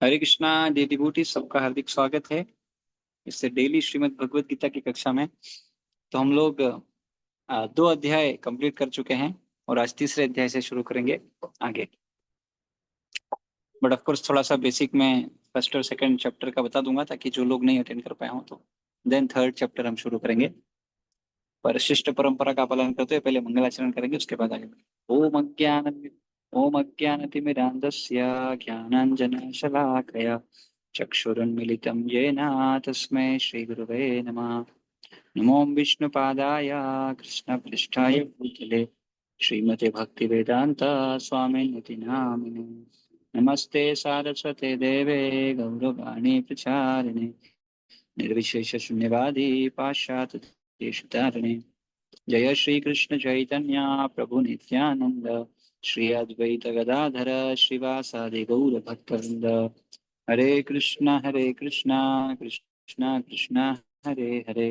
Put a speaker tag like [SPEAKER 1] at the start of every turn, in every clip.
[SPEAKER 1] हरे Krishna day devotee, सबका हार्दिक स्वागत है। इससे डेली श्रीमद् भगवत गीता की कक्षा में तो हम लोग 2 अध्याय कंप्लीट कर चुके हैं और आज तीसरे अध्याय से शुरू करेंगे आगे। बट ऑफ कोर्स थोड़ा सा बेसिक में फर्स्ट और सेकंड चैप्टर का बता दूंगा ताकि जो लोग नहीं अटेंड कर पाए हों तो देन थर्ड चैप्टर हम शुरू करेंगे। पर शिष्ट परंपरा का पालन करते हुए पहले मंगलाचरण करेंगे, उसके बाद आगे। ओम अज्ञानतिमिरान्धस्य ज्ञानाञ्जनशलाकया चक्षुरुन्मिलितं येन तस्मै श्रीगुरवे नमः। नमो विष्णुपादाय कृष्णपृष्ठाय भूतले श्रीमते भक्तिवेदान्त स्वामिनिति नामिने। नमस्ते सारस्वते देवे गौरवाणी प्रचारिणे निर्विशेष शून्यवादी पाश्चात्य देशतारिणे। जय श्री कृष्ण चैतन्य प्रभु नित्यानंद श्री अद्वैत गदाधर श्रीवासादि गौर भक्तवृंद। हरे कृष्णा कृष्णा कृष्णा हरे हरे,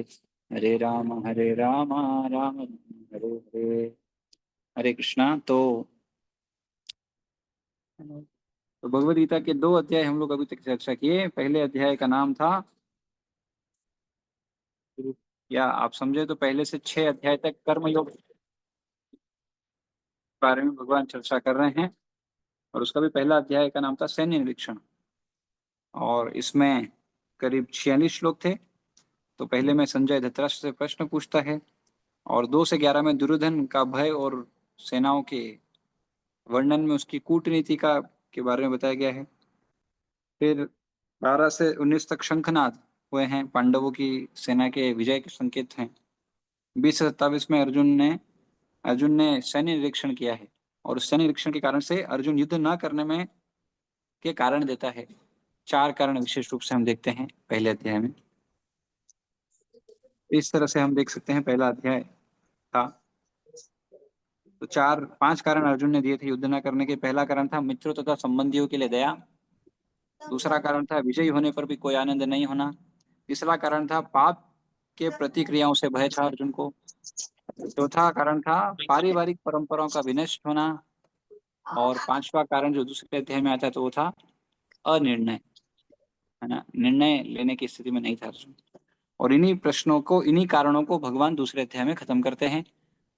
[SPEAKER 1] हरे राम राम राम हरे हरे। हरे कृष्णा। तो भगवद गीता के 2 अध्याय हम लोग अभी तक चर्चा किए। पहले अध्याय का नाम था, या आप समझे तो पहले से 6 अध्याय तक कर्मयोग के बारे में भगवान चर्चा कर रहे हैं। और उसका भी पहला अध्याय का नाम था सैन्य निरीक्षण, और इसमें करीब 46 श्लोक थे। तो पहले में संजय धृतराष्ट्र से प्रश्न पूछता है, और 2 से 11 में दुर्योधन का भय और सेनाओं के वर्णन में उसकी कूटनीति का के बारे में बताया गया है। फिर 12 से 19 तक शंखनाद हुए हैं, पांडवों की सेना के विजय के संकेत हैं। 20 से 27 में अर्जुन ने सैन्य निरीक्षण किया है, और उस सैन्य निरीक्षण के कारण से अर्जुन युद्ध न करने में के कारण देता है। 4 कारण विशेष रूप से हम देखते हैं पहले अध्याय में। इस तरह से हम देख सकते हैं पहला अध्याय था। तो 5 कारण अर्जुन ने दिए थे युद्ध न करने के। पहला कारण था मित्रों तथा संबंधियों के लिए दया। दूसरा कारण था विजयी होने पर भी कोई आनंद नहीं होना। तीसरा कारण था पाप के प्रतिक्रियाओं से भय था अर्जुन को। चौथा कारण था पारिवारिक परंपराओं का विनष्ट होना। और 5वां कारण जो दूसरे अध्याय में आता है तो वो था अनिर्णय, है ना, निर्णय लेने की स्थिति में नहीं था अर्जुन। और इन्हीं कारणों को भगवान दूसरे अध्याय में खत्म करते हैं,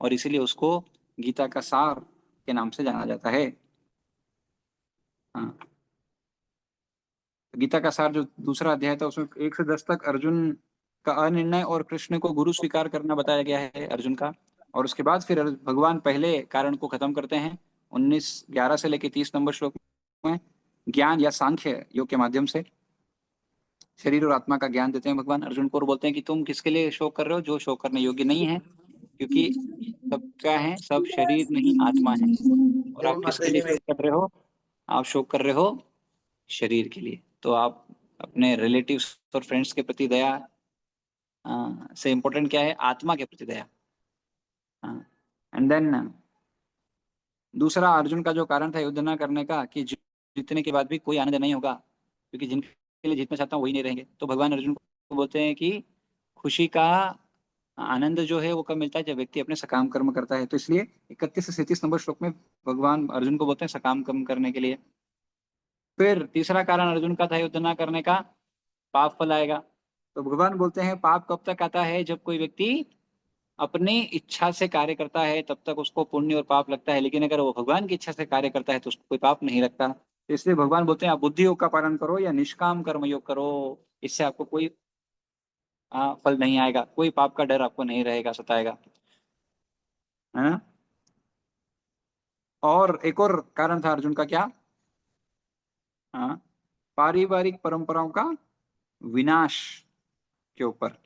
[SPEAKER 1] और इसीलिए उसको गीता का सार के नाम से जाना जाता है। हाँ, गीता का सार जो दूसरा अध्याय था उसमें 1 से 10 तक अर्जुन का अनिर्णय और कृष्ण को गुरु स्वीकार करना बताया गया है अर्जुन का। और उसके बाद फिर भगवान पहले कारण को खत्म करते हैं 11 से लेकर 30 नंबर श्लोक में। ज्ञान या सांख्य योग के माध्यम से शरीर और आत्मा का ज्ञान देते हैं भगवान अर्जुन को, और बोलते हैं कि तुम किसके लिए शोक कर रहे हो, जो शोक करने योग्य नहीं है, क्योंकि सब क्या है, सब शरीर नहीं आत्मा है। और आप किसके लिए शोक कर रहे हो? आप शोक कर रहे हो शरीर के लिए। तो आप अपने रिलेटिव्स और फ्रेंड्स के प्रति दया से इम्पोर्टेंट क्या है? आत्मा के प्रति दया। एंड देन दूसरा अर्जुन का जो कारण था युद्ध न करने का, कि जीतने के बाद भी कोई आनंद नहीं होगा, क्योंकि जिनके लिए जीतना चाहता हूँ वही नहीं रहेंगे। तो भगवान अर्जुन को बोलते हैं कि खुशी का आनंद जो है वो कब मिलता है? जब व्यक्ति अपने सकाम कर्म करता है। तो इसलिए 31 से 37 नंबर श्लोक में भगवान अर्जुन को बोलते हैं सकाम कर्म करने के लिए। फिर तीसरा कारण अर्जुन का था युद्ध न करने का, पाप फल आएगा। तो भगवान बोलते हैं पाप कब तक आता है? जब कोई व्यक्ति अपनी इच्छा से कार्य करता है तब तक उसको पुण्य और पाप लगता है, लेकिन अगर वो भगवान की इच्छा से कार्य करता है तो उसको कोई पाप नहीं लगता। तो इसलिए भगवान बोलते हैं आप बुद्धि योग का पालन करो या निष्काम कर्म योग करो, इससे आपको कोई फल नहीं आएगा, कोई पाप का डर आपको नहीं रहेगा, सताएगा, है ना। और एक और कारण था अर्जुन का, क्या? हाँ, पारिवारिक परंपराओं का विनाश के ऊपर।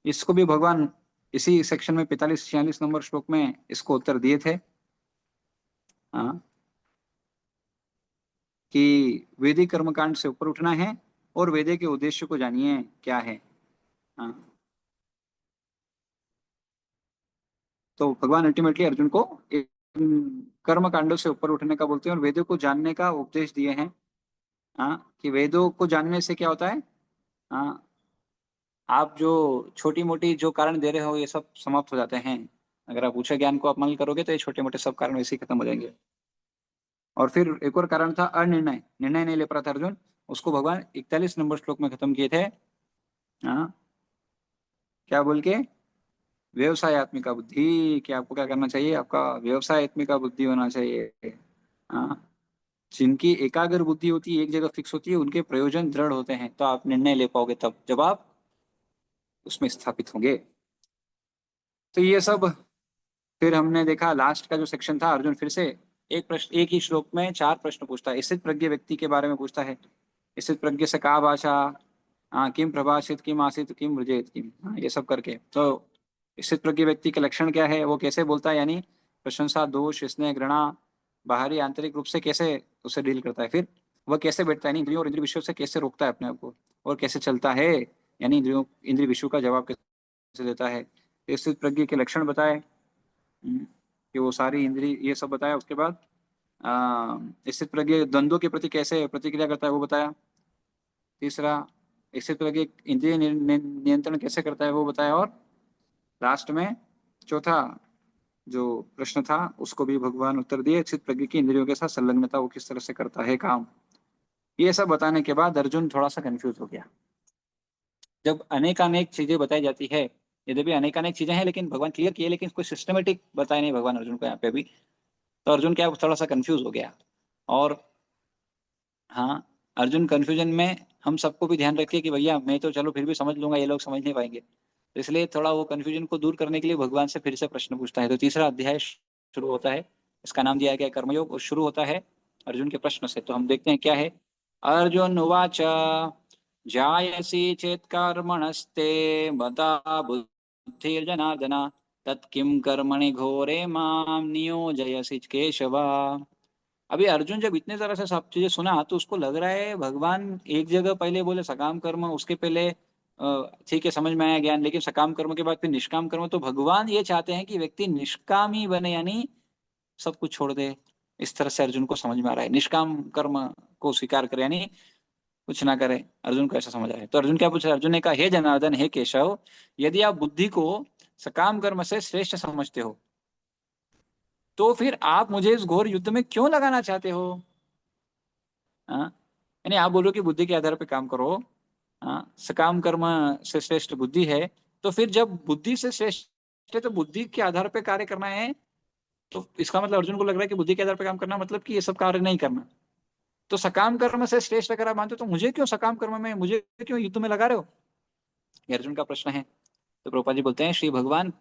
[SPEAKER 1] इसको भी भगवान इसी सेक्शन में 45-46 नंबर श्लोक में इसको उत्तर दिए थे। हाँ, कि वैदिक कर्मकांड से ऊपर उठना है और वेदे के उद्देश्य को जानिए क्या है। हाँ, तो भगवान अल्टीमेटली अर्जुन को कर्म कांडों से ऊपर उठने का बोलते हैं और वेदों को जानने का उपदेश दिए हैं। हाँ, कि वेदों को जानने से क्या होता है? हाँ, आप जो छोटी मोटी जो कारण दे रहे हो ये सब समाप्त हो जाते हैं। अगर आप ऊंचे ज्ञान को अमल करोगे तो ये छोटे मोटे सब कारण वैसे ही खत्म हो जाएंगे। और फिर एक और कारण था अनिर्णय, निर्णय नहीं ले पा रहा था अर्जुन, उसको भगवान 41 नंबर श्लोक में खत्म किए थे। हाँ, क्या बोल के? व्यवसायत्मिका बुद्धि, कि आपको क्या करना चाहिए, आपका व्यवसायत्मिका बुद्धि होना चाहिए। हाँ, जिनकी एकाग्र बुद्धि होती है, एक जगह फिक्स होती है, उनके प्रयोजन दृढ़ होते हैं, तो आप निर्णय ले पाओगे तब जब आप उसमें स्थापित होंगे। तो ये सब फिर हमने देखा। लास्ट का जो सेक्शन था, अर्जुन फिर से एक प्रश्न, एक ही श्लोक में 4 प्रश्न पूछता है। स्थित प्रज्ञ व्यक्ति के बारे में पूछता है। स्थित प्रज्ञ से का भाषा, हाँ, किम प्रभाषित, किम आसित, किम वृजेत, किम, हाँ, ये सब करके। तो स्थित प्रज्ञ व्यक्ति के लक्षण क्या है, वो कैसे बोलता है, यानी प्रशंसा, दोष, स्नेह, घृणा, बाहरी आंतरिक रूप से कैसे उसे डील करता है। फिर वह कैसे बैठता है, यानी इंद्रियों और इंद्रिय विषयों से कैसे रोकता है अपने आप को, और कैसे चलता है, यानी इंद्रियों इंद्रिय विषयों का जवाब कैसे देता है। स्थित प्रज्ञ के लक्षण बताए, कि वो सारी इंद्रिय, ये सब बताया। उसके बाद स्थित प्रज्ञ द्वंद्वों के प्रति कैसे प्रतिक्रिया करता है वो बताया। तीसरा, स्थित प्रज्ञ इंद्रिय नियंत्रण कैसे करता है वो बताया। और लास्ट में चौथा जो प्रश्न था, उसको भी भगवान उत्तर दिए, स्थित प्रज्ञ की इंद्रियों के साथ संलग्नता वो किस तरह से करता है काम। ये सब बताने के बाद अर्जुन थोड़ा सा कंफ्यूज हो गया। जब अनेकानेक चीजें बताई जाती है, यद्यपि अनेकानेक चीजें हैं, लेकिन भगवान क्लियर किए, लेकिन कोई सिस्टमेटिक बताया नहीं भगवान अर्जुन को यहाँ पे भी। तो अर्जुन क्या, थोड़ा सा कंफ्यूज हो गया। और हाँ, अर्जुन कंफ्यूजन में हम सबको भी ध्यान रखिए कि भैया मैं तो चलो फिर भी समझ लूंगा, ये लोग समझ नहीं पाएंगे। तो इसलिए थोड़ा वो कंफ्यूजन को दूर करने के लिए भगवान से फिर से प्रश्न पूछता है। तो तीसरा अध्याय शुरू होता है, इसका नाम दिया गया है कर्मयोग, और शुरू होता है अर्जुन के प्रश्न से। तो हम देखते हैं क्या है। अर्जुन उवाच जायसी चेत कर्मणस्ते मता बुद्धिर्जनार्दन तत्किं कर्मणि घोरे माम नियोजयसि केशव। अभी अर्जुन जब इतने तरह से सब चीजें सुना, तो उसको लग रहा है भगवान एक जगह पहले बोले सकाम कर्म, उसके पहले ठीक है समझ में आया ज्ञान, लेकिन सकाम कर्म के बाद फिर निष्काम कर्म। तो भगवान ये चाहते हैं कि व्यक्ति निष्कामी बने, यानी सब कुछ छोड़ दे। इस तरह से अर्जुन को समझ में आ रहा है, निष्काम कर्म को स्वीकार करे, यानी कुछ ना करे। अर्जुन को ऐसा समझ आया। तो अर्जुन क्या पूछ रहा है, अर्जुन ने कहा, हे जनार्दन, हे केशव, यदि आप बुद्धि को सकाम कर्म से श्रेष्ठ समझते हो, तो फिर आप मुझे इस घोर युद्ध में क्यों लगाना चाहते हो। हाँ, यानी आप बोल रहे हो कि बुद्धि के आधार पे काम करो, हाँ, सकाम कर्म से श्रेष्ठ बुद्धि है। तो फिर जब बुद्धि से श्रेष्ठ है, तो बुद्धि के आधार पे कार्य करना है। तो इसका मतलब अर्जुन को लग रहा है कि बुद्धि के आधार पे काम करना मतलब कि ये सब कार्य नहीं करना। तो सकाम कर्म से श्रेष्ठ अगर आप मानते हो, तो मुझे क्यों सकाम कर्म में, मुझे क्यों युद्ध में लगा रहे हो, ये अर्जुन का प्रश्न है। तो प्रभुपाद जी बोलते हैं, श्री भगवान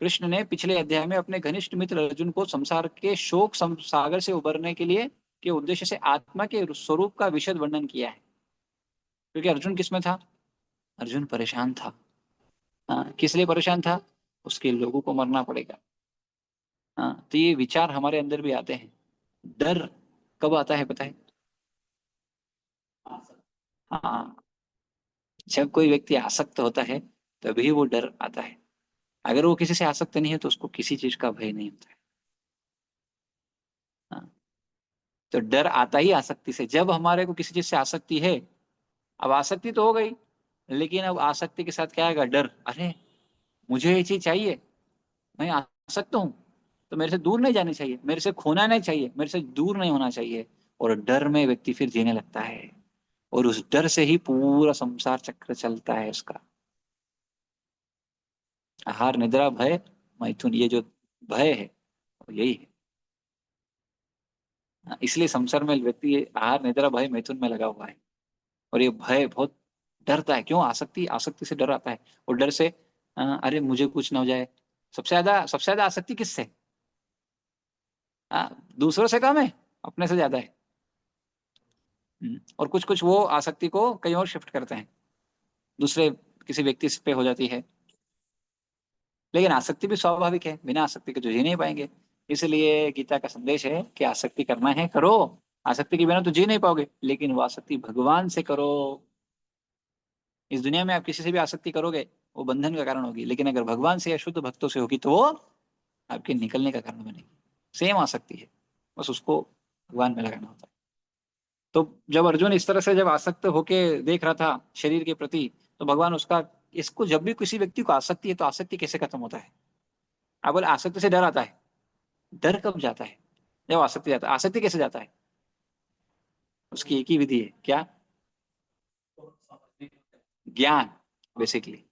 [SPEAKER 1] कृष्ण ने पिछले अध्याय में अपने घनिष्ठ मित्र अर्जुन को संसार के शोक सागर से उबरने के लिए के उद्देश्य से आत्मा के स्वरूप का विशद वर्णन किया है। क्योंकि अर्जुन किसमें था, अर्जुन परेशान था। हाँ, किस लिए परेशान था, उसके लोगों को मरना पड़ेगा। हाँ, तो ये विचार हमारे अंदर भी आते हैं। डर कब आता है पता है? हाँ, जब कोई व्यक्ति आसक्त होता है, तभी वो डर आता है। अगर वो किसी से आसक्त नहीं है, तो उसको किसी चीज का भय नहीं होता है। हाँ, तो डर आता ही आसक्ति से। जब हमारे को किसी चीज से आसक्ति है, अब आसक्ति तो हो गई, लेकिन अब आसक्ति के साथ क्या आएगा, डर। अरे मुझे ये चीज चाहिए, मैं आसक्त हूँ, तो मेरे से दूर नहीं जानी चाहिए, मेरे से खोना नहीं चाहिए, मेरे से दूर नहीं होना चाहिए। और डर में व्यक्ति फिर जीने लगता है, और उस डर से ही पूरा संसार चक्र चलता है उसका। आहार निद्रा भय मैथुन, ये जो भय है वो यही है। इसलिए संसार में व्यक्ति आहार निद्रा भय मैथुन में लगा हुआ है। और ये भय बहुत डरता है। क्यों? आसक्ति, आसक्ति से डर आता है। और डर से अरे मुझे कुछ ना हो जाए। सबसे ज्यादा आसक्ति किससे? दूसरों से कम है, अपने से ज्यादा है। और कुछ कुछ वो आसक्ति को कहीं और शिफ्ट करते हैं, दूसरे किसी व्यक्ति पे हो जाती है। लेकिन आसक्ति भी स्वाभाविक है, बिना आसक्ति के तो जी नहीं पाएंगे। इसलिए गीता का संदेश है कि आसक्ति करना है करो, आसक्ति के बिना तो जी नहीं पाओगे, लेकिन वो आसक्ति भगवान से करो। इस दुनिया में आप किसी से भी आसक्ति करोगे, वो बंधन का कारण होगी, लेकिन अगर भगवान से या शुद्ध भक्तों से होगी, तो वो आपके निकलने का कारण बनेगी। सेम आसक्ति है, बस उसको भगवान में लगाना होता है। तो जब अर्जुन इस तरह से जब आसक्त होके देख रहा था शरीर के प्रति, तो भगवान उसका, इसको जब भी किसी व्यक्ति को आसक्ति है, तो आसक्ति कैसे खत्म होता है? आप बोले आसक्ति से डर आता है। डर कब जाता है? जब आसक्ति जाता है। आसक्ति कैसे जाता है? उसकी एक ही विधि है, क्या? ज्ञान बेसिकली।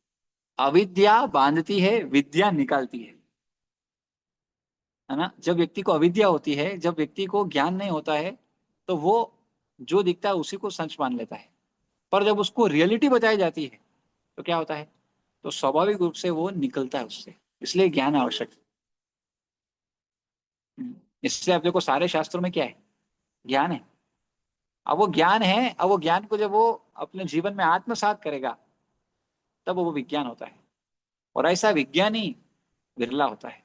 [SPEAKER 1] अविद्या बांधती है, विद्या निकालती है ना। जब व्यक्ति को अविद्या होती है, जब व्यक्ति को ज्ञान नहीं होता है, तो वो जो दिखता है उसी को सच मान लेता है। पर जब उसको रियलिटी बताई जाती है तो क्या होता है, तो स्वाभाविक रूप से वो निकलता है उससे। इसलिए ज्ञान आवश्यक है। इसलिए आप देखो सारे शास्त्रों में क्या है, ज्ञान है। अब वो ज्ञान है, अब वो ज्ञान को जब वो अपने जीवन में आत्मसात करेगा तब वो विज्ञान होता है। और ऐसा विज्ञानी विरला होता है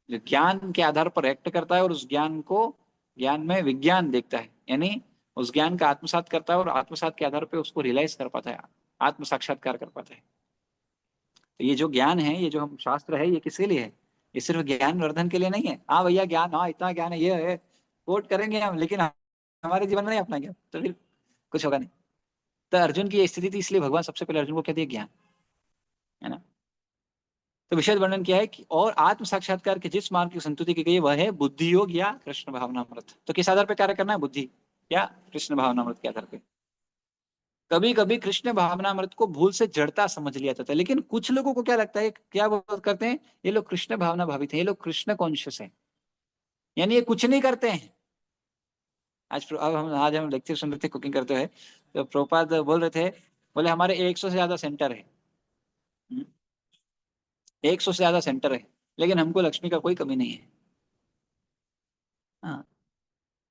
[SPEAKER 1] जो ज्ञान के आधार पर एक्ट करता है और उस ज्ञान को, ज्ञान में विज्ञान देखता है, यानी उस ज्ञान का आत्मसात करता है और आत्मसात के आधार पर उसको रियलाइज कर पाता है, आत्म साक्षात्कार कर पाता है। तो ये जो ज्ञान है, ये जो हम शास्त्र है, ये किसके लिए है? ये सिर्फ ज्ञान वर्धन के लिए नहीं है। हाँ भैया ज्ञान, हाँ इतना ज्ञान है, ये है, कोट करेंगे हम, लेकिन हमारे जीवन में नहीं अपना ज्ञान तो फिर कुछ होगा नहीं। तो अर्जुन की ये स्थिति थी, इसलिए भगवान सबसे पहले अर्जुन को कहते हैं ज्ञान, है ना। तो विशद वर्णन किया है कि और आत्म साक्षात्कार के जिस मार्ग की संतुति की गई वह है बुद्धि योग या कृष्ण भावनामृत। तो किस आधार पर कार्य करना है? बुद्धि या कृष्ण भावनामृत के आधार पर। कभी कभी कृष्ण भावनामृत को भूल से जड़ता समझ लिया जाता है, लेकिन कुछ लोगों को क्या लगता है, क्या वो करते हैं, ये लोग कृष्ण भावना भावित है, ये लोग कृष्ण कॉन्शियस है, यानी ये कुछ नहीं करते हैं। आज हम लेक्चर सुन रहे थे कुकिंग करते हुए, तो प्रोपाद बोल रहे थे, बोले हमारे 100 से ज्यादा सेंटर है। 100 से ज्यादा सेंटर है, लेकिन हमको लक्ष्मी का कोई कमी नहीं है।